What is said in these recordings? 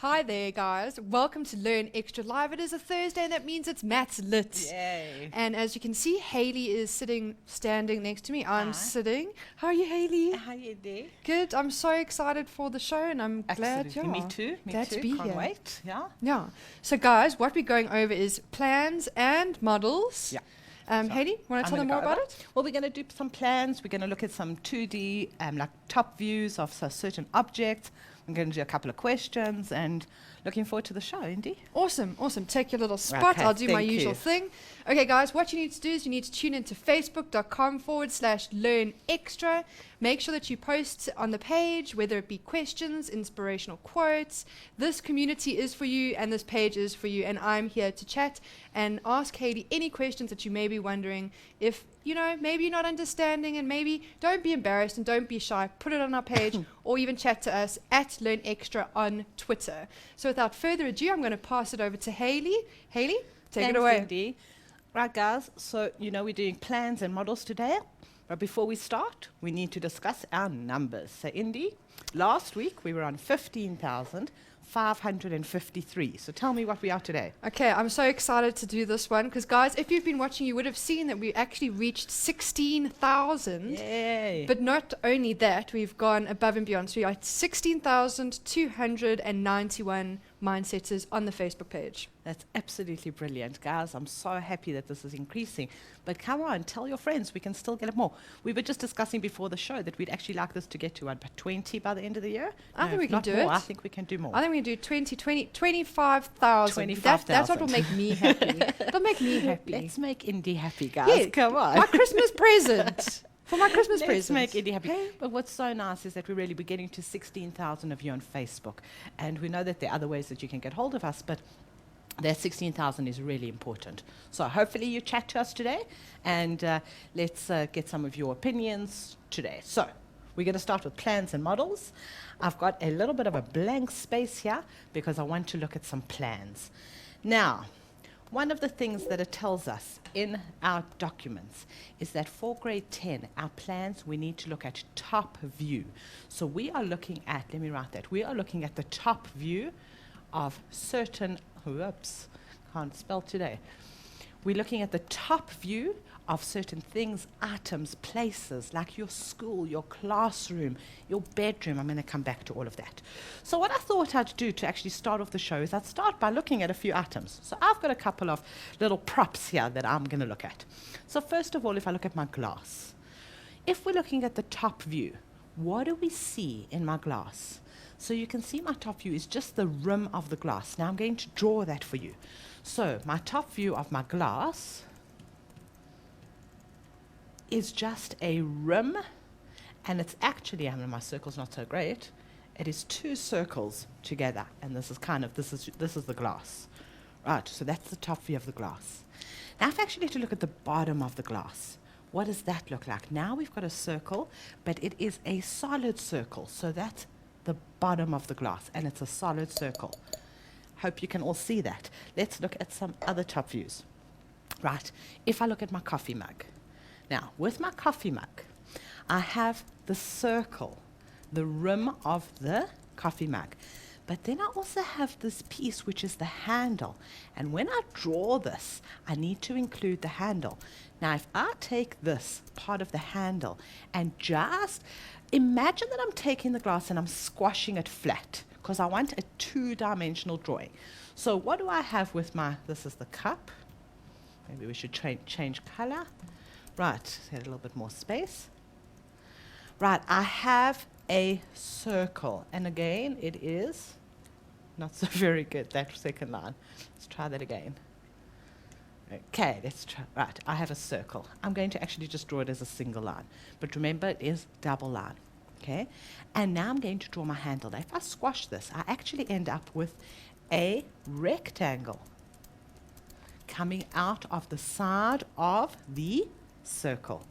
Hi there, guys. Welcome to Learn Extra Live. It is a Thursday, and that means it's Matt's Lit. Yay. And as you can see, Haley is standing next to me. I'm Hi. sitting. How are you, Haley? How you there? Good. I'm so excited for the show, and I'm glad. Absolutely. Me too. Glad to be Can't here. wait. Yeah. Yeah. So, guys, what we're going over is plans and models. Yeah. Haley, want to I'm tell them gonna more go about over. it? Well, we're going to do some plans. We're going to look at some 2D, like top views of certain objects. I'm going to do a couple of questions and looking forward to the show, Indy. Awesome. Take your little spot. Okay, I'll do my thank usual you. thing. Okay, guys, what you need to do is you need to tune into facebook.com/learn extra. Make sure that you post on the page, whether it be questions, inspirational quotes. This community is for you, and this page is for you. And I'm here to chat and ask Haley any questions that you may be wondering. If, maybe you're not understanding, and maybe don't be embarrassed and don't be shy. Put it on our page or even chat to us at Learn Extra on Twitter. So without further ado, I'm going to pass it over to Haley. Haley, take it Thanks, away. Indy. Right, guys. So, we're doing plans and models today. But before we start, we need to discuss our numbers. So, Indy, last week we were on 15,553. So tell me what we are today. Okay, I'm so excited to do this one because, guys, if you've been watching, you would have seen that we actually reached 16,000. Yay. But not only that, we've gone above and beyond. So we are at 16,291 Mindsetters on the Facebook page. That's absolutely brilliant, guys. I'm so happy that this is increasing. But come on, tell your friends we can still get it more. We were just discussing before the show that we'd actually like this to get to about 20 by the end of the year. I think we can not do more. it. I think we can do more. I think we can do 25,000. 25,000. That's what will make me happy. It'll make me happy. Let's make Indy happy, guys. Yeah, Come on. my Christmas present. For my Christmas Let's present. make Indy happy. But what's so nice is that we're really beginning to 16,000 of you on Facebook. And we know that there are other ways that you can get hold of us, but that 16,000 is really important. So hopefully you chat to us today, and let's get some of your opinions today. So we're going to start with plans and models. I've got a little bit of a blank space here because I want to look at some plans. Now, one of the things that it tells us in our documents is that for grade 10, our plans, we need to look at top view. So we are looking at, let me write that, we are looking at the top view of certain, whoops, can't spell today. We're looking at the top view of certain things, items, places, like your school, your classroom, your bedroom. I'm going to come back to all of that. So what I thought I'd do to actually start off the show is I'd start by looking at a few items. So I've got a couple of little props here that I'm going to look at. So first of all, if I look at my glass, if we're looking at the top view, what do we see in my glass? So you can see my top view is just the rim of the glass. Now I'm going to draw that for you. So my top view of my glass is just a rim, and it's actually, I mean, my circle's not so great. It is two circles together, and this is the glass. Right, so that's the top view of the glass. Now if I actually to look at the bottom of the glass, what does that look like? Now we've got a circle, but it is a solid circle. So that's the bottom of the glass, and it's a solid circle. Hope you can all see that. Let's look at some other top views. Right, if I look at my coffee mug. Now, with my coffee mug, I have the circle, the rim of the coffee mug. But then I also have this piece, which is the handle. And when I draw this, I need to include the handle. Now, if I take this part of the handle and just imagine that I'm taking the glass and I'm squashing it flat, because I want a two-dimensional drawing. So what do I have with this is the cup. Maybe we should change color. Right, get a little bit more space. Right, I have a circle. And again, it is not so very good, that second line. Let's try that again. Okay, let's try. Right, I have a circle. I'm going to actually just draw it as a single line. But remember, it is double line. Okay, and now I'm going to draw my handle. Now, if I squash this, I actually end up with a rectangle coming out of the side of the circle.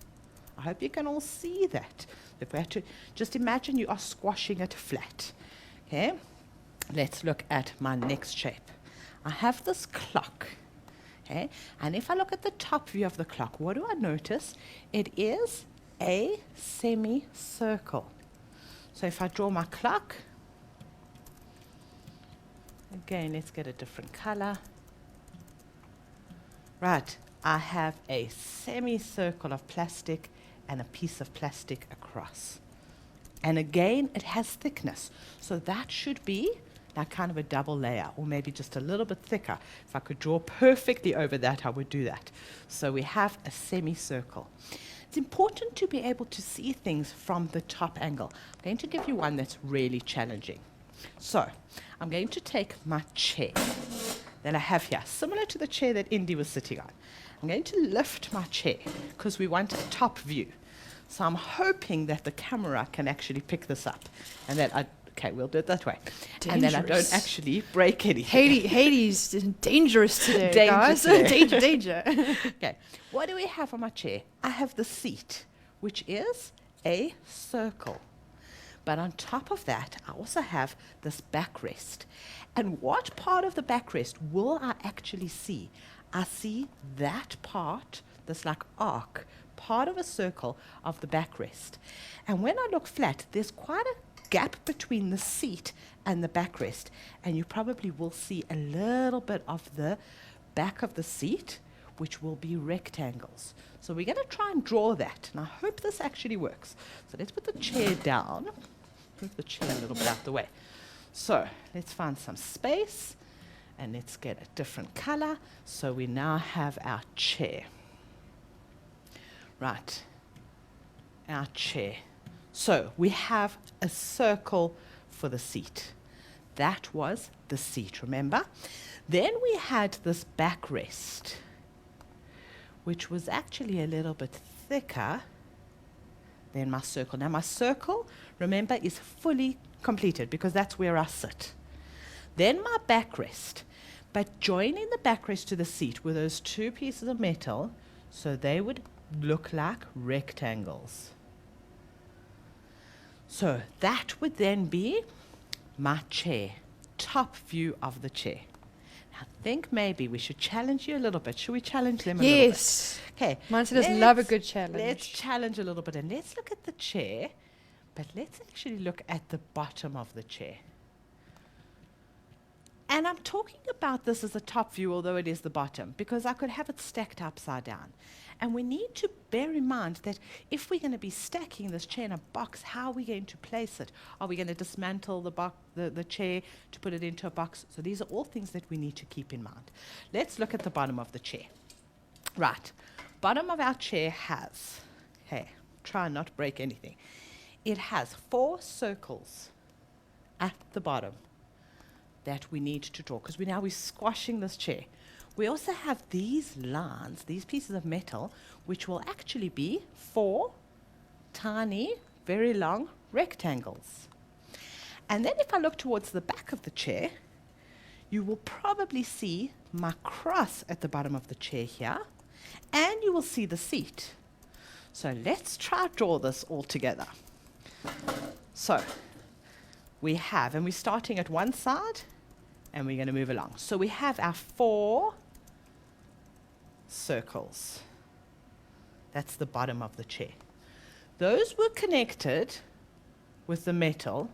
I hope you can all see that. If we have to just imagine you are squashing it flat. Okay, let's look at my next shape. I have this clock. Okay, and if I look at the top view of the clock, what do I notice? It is a semicircle. So if I draw my clock, Again, let's get a different color. Right, I have a semicircle of plastic and a piece of plastic across. And again, it has thickness. So that should be like kind of a double layer, or maybe just a little bit thicker. If I could draw perfectly over that, I would do that. So we have a semicircle. It's important to be able to see things from the top angle. I'm going to give you one that's really challenging. So I'm going to take my chair that I have here, similar to the chair that Indy was sitting on. I'm going to lift my chair because we want a top view. So I'm hoping that the camera can actually pick this up, and that okay, we'll do it that way. And then I don't actually break anything. Hades is dangerous today, Danger guys. today. danger. Okay, what do we have on my chair? I have the seat, which is a circle. But on top of that, I also have this backrest. And what part of the backrest will I actually see? I see that part, this like arc, part of a circle of the backrest. And when I look flat, there's quite a gap between the seat and the backrest. And you probably will see a little bit of the back of the seat, which will be rectangles. So we're going to try and draw that. And I hope this actually works. So let's put the chair down. Move the chair a little bit out the way. So let's find some space and let's get a different color. So we now have our chair. Right, our chair. So we have a circle for the seat. That was the seat, remember? Then we had this backrest, which was actually a little bit thicker than my circle. Now my circle, remember, is fully completed because that's where I sit. Then my backrest, but joining the backrest to the seat were those two pieces of metal, so they would look like rectangles. So that would then be my chair, top view of the chair. Now I think maybe we should challenge you a little bit. Should we challenge them a little bit? Yes. Okay. Mindset does love a good challenge. Let's challenge a little bit and let's look at the chair, but let's actually look at the bottom of the chair. And I'm talking about this as a top view, although it is the bottom, because I could have it stacked upside down. And we need to bear in mind that if we're going to be stacking this chair in a box, how are we going to place it? Are we going to dismantle the chair to put it into a box? So these are all things that we need to keep in mind. Let's look at the bottom of the chair. Right, bottom of our chair has, okay, try and not break anything. It has 4 circles at the bottom that we need to draw, because we're squashing this chair. We also have these lines, these pieces of metal, which will actually be 4 tiny, very long rectangles. And then if I look towards the back of the chair, you will probably see my cross at the bottom of the chair here, and you will see the seat. So let's try to draw this all together. So we have, and we're starting at one side, and we're going to move along. So we have our 4 circles. That's the bottom of the chair. Those were connected with the metal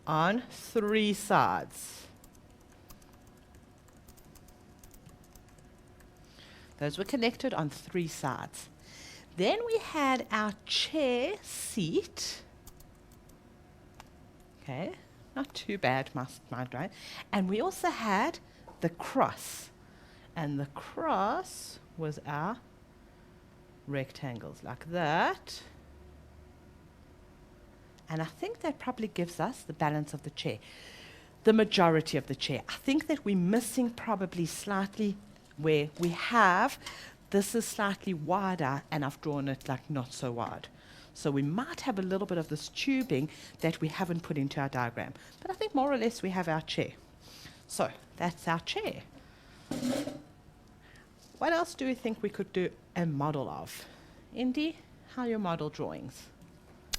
on 3 sides. Those were connected on 3 sides. Then we had our chair seat. Okay, not too bad, mind, right? And we also had the cross. And the cross was our rectangles, like that. And I think that probably gives us the balance of the chair. The majority of the chair. I think that we're missing probably slightly where we have, this is slightly wider, and I've drawn it like not so wide. So we might have a little bit of this tubing that we haven't put into our diagram. But I think more or less we have our chair. So that's our chair. What else do we think we could do a model of? Indy, how are your model drawings?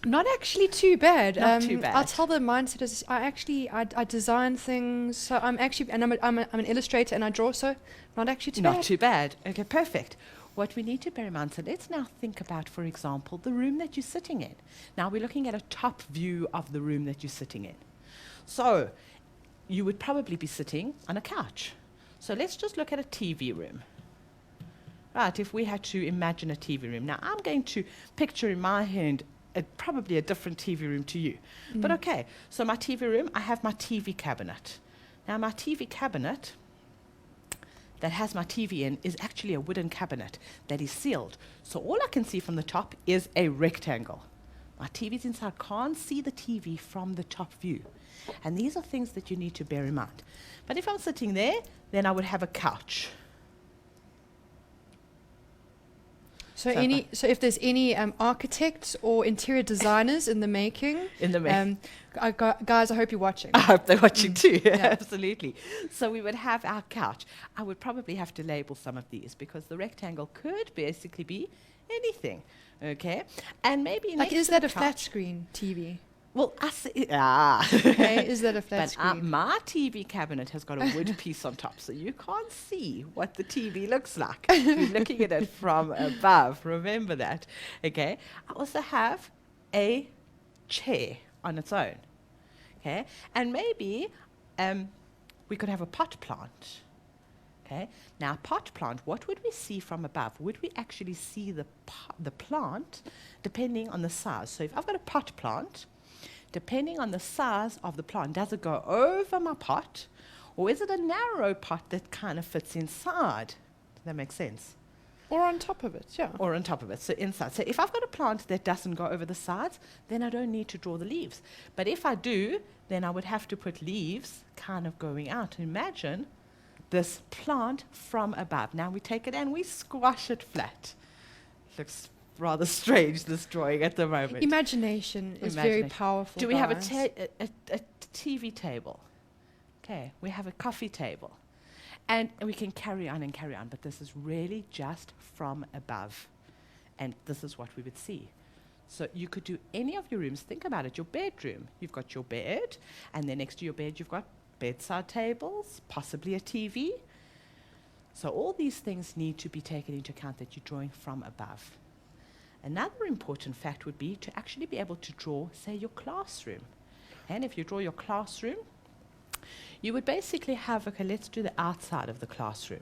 Not actually too bad. Not too bad. I'll tell the mindset is I design things. So I'm actually, and I'm an illustrator and I draw. So not actually too bad. Not too bad. Okay, perfect. What we need to bear in mind, so let's now think about, for example, the room that you're sitting in. Now we're looking at a top view of the room that you're sitting in. So you would probably be sitting on a couch. So let's just look at a TV room. Right, if we had to imagine a TV room. Now, I'm going to picture in my hand probably a different TV room to you. But okay, so my TV room, I have my TV cabinet. Now, my TV cabinet that has my TV in is actually a wooden cabinet that is sealed. So all I can see from the top is a rectangle. My TV's inside, can't see the TV from the top view. And these are things that you need to bear in mind. But if I'm sitting there, then I would have a couch. So if there's any architects or interior designers in the making, guys, I hope you're watching. I hope they're watching too. Yeah. Absolutely. So we would have our couch. I would probably have to label some of these because the rectangle could basically be anything. Okay, and maybe like, next is to that the a flat couch- screen TV? Well, Okay, is that a flat But screen? my TV cabinet has got a wood piece on top, so you can't see what the TV looks like. You're looking at it from above. Remember that. Okay. I also have a chair on its own. Okay. And maybe we could have a pot plant. Okay. Now, pot plant, what would we see from above? Would we actually see the plant depending on the size? So if I've got a pot plant, depending on the size of the plant, does it go over my pot, or is it a narrow pot that kind of fits inside? Does that make sense? Or on top of it, yeah. Or on top of it, so inside. So if I've got a plant that doesn't go over the sides, then I don't need to draw the leaves. But if I do, then I would have to put leaves kind of going out. Imagine this plant from above. Now we take it and we squash it flat. Looks rather strange, this drawing at the moment. Imagination is very Imagination. powerful. Do we have guys. a TV table? Okay, we have a coffee table. And we can carry on and carry on, but this is really just from above. And this is what we would see. So you could do any of your rooms. Think about it, your bedroom. You've got your bed, and then next to your bed you've got bedside tables, possibly a TV. So all these things need to be taken into account that you're drawing from above. Another important fact would be to actually be able to draw, say, your classroom. And if you draw your classroom, you would basically have, okay, let's do the outside of the classroom.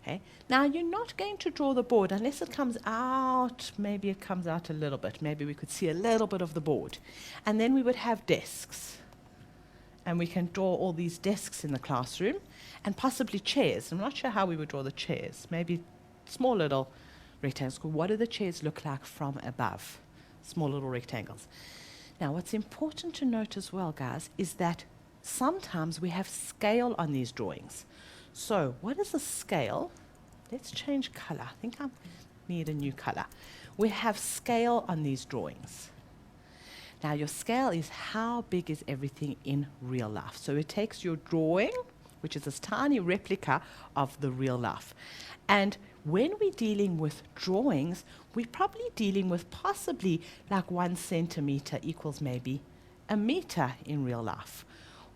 Okay. Now, you're not going to draw the board unless it comes out, maybe it comes out a little bit. Maybe we could see a little bit of the board. And then we would have desks. And we can draw all these desks in the classroom and possibly chairs. I'm not sure how we would draw the chairs. Maybe small little rectangles. What do the chairs look like from above? Small little rectangles. Now, what's important to note as well, guys, is that sometimes we have scale on these drawings. So, what is a scale? Let's change color. I think I need a new color. We have scale on these drawings. Now, your scale is how big is everything in real life. So, it takes your drawing, which is this tiny replica of the real life. And when we're dealing with drawings, we're probably dealing with possibly like 1 centimeter equals maybe a meter in real life.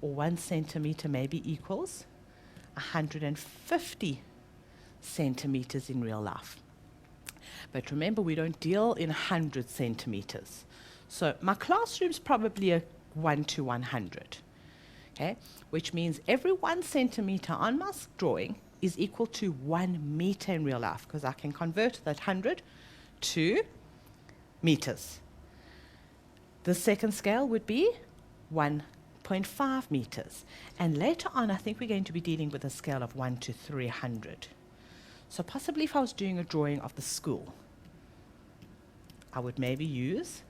Or 1 centimeter maybe equals 150 centimeters in real life. But remember, we don't deal in 100 centimeters. So my classroom's probably a 1 to 100. Okay? Which means every 1 centimeter on my drawing is equal to 1 meter in real life, because I can convert that 100 to meters. The second scale would be 1.5 meters. And later on, I think we're going to be dealing with a scale of 1 to 300. So possibly if I was doing a drawing of the school, I would maybe use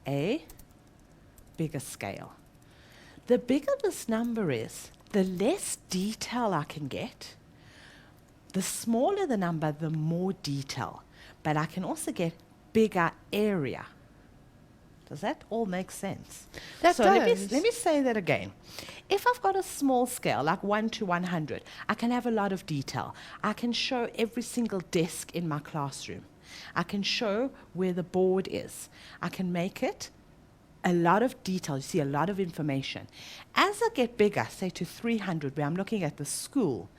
a bigger scale. The bigger this number is, the less detail I can get. The smaller the number, the more detail. But I can also get bigger area. Does that all make sense? That so does. Let me say that again. If I've got a small scale, like 1 to 100, I can have a lot of detail. I can show every single desk in my classroom. I can show where the board is. I can make it a lot of detail. You see a lot of information. As I get bigger, say to 300, where I'm looking at the school,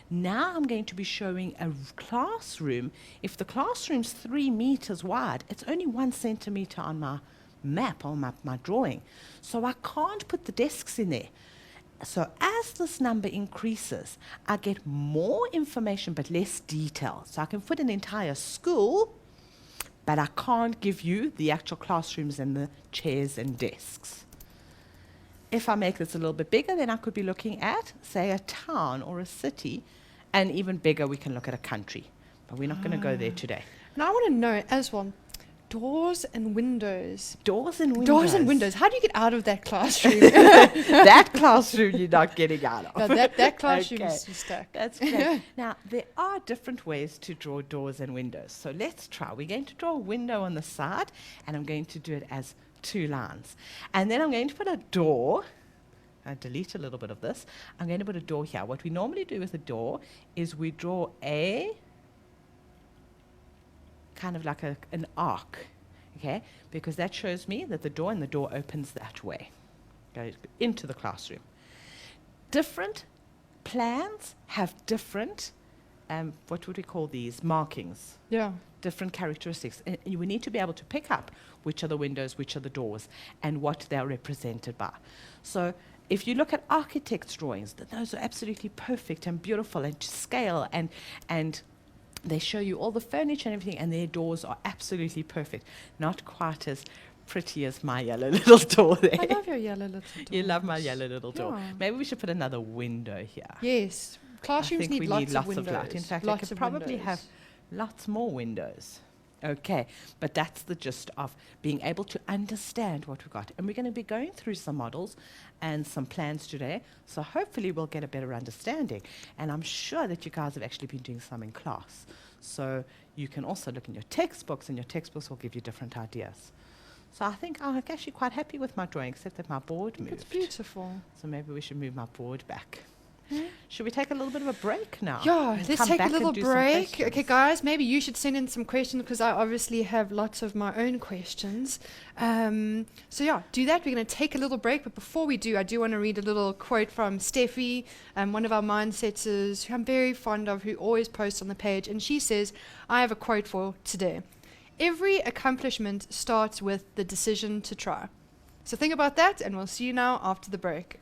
now I'm going to be showing a classroom. If the classroom's 3 meters wide, it's only 1 centimeter on my map or my drawing. So I can't put the desks in there. So as this number increases, I get more information but less detail. So I can fit an entire school, but I can't give you the actual classrooms and the chairs and desks. If I make this a little bit bigger, then I could be looking at, say, a town or a city, and even bigger, we can look at a country. But we're not going to go there today. Now I want to know as well, doors and windows. Doors and windows. Doors and windows. How do you get out of that classroom? That classroom you're not getting out of. No, that classroom Okay. is stuck. That's great. Now, there are different ways to draw doors and windows. So let's try. We're going to draw a window on the side, and I'm going to do it as 2 lines. And then I'm going to put a door. I delete a little bit of this. I'm going to put a door here. What we normally do with a door is we draw a kind of like an arc, okay? Because that shows me that the door opens that way, goes into the classroom. Different plans have different, what would we call these, markings, Yeah. different characteristics. And we need to be able to pick up which are the windows, which are the doors, and what they're represented by. So if you look at architects' drawings, those are absolutely perfect and beautiful and to scale, and they show you all the furniture and everything, and their doors are absolutely perfect. Not quite as pretty as my yellow little door there. I love your yellow little doors. You love my yellow little door. Yeah. Maybe we should put another window here. Yes. I Classrooms think need we lots, need lots of of windows. light. In fact, lots I could of probably windows. have lots more windows. Okay, but that's the gist of being able to understand what we've got. And we're going to be going through some models and some plans today, so hopefully we'll get a better understanding. And I'm sure that you guys have actually been doing some in class. So you can also look in your textbooks, and your textbooks will give you different ideas. So I think I'm actually quite happy with my drawing, except that my board moved. It's beautiful. So maybe we should move my board back. Should we take a little bit of a break now? Yeah, and let's come take a back and little do some break. Okay, questions? guys, maybe you should send in some questions because I obviously have lots of my own questions. So yeah, do that. We're going to take a little break, but before we do, I do want to read a little quote from Steffi, one of our mindsetters, who I'm very fond of, who always posts on the page, and she says, I have a quote for today. Every accomplishment starts with the decision to try. So think about that, and we'll see you now after the break.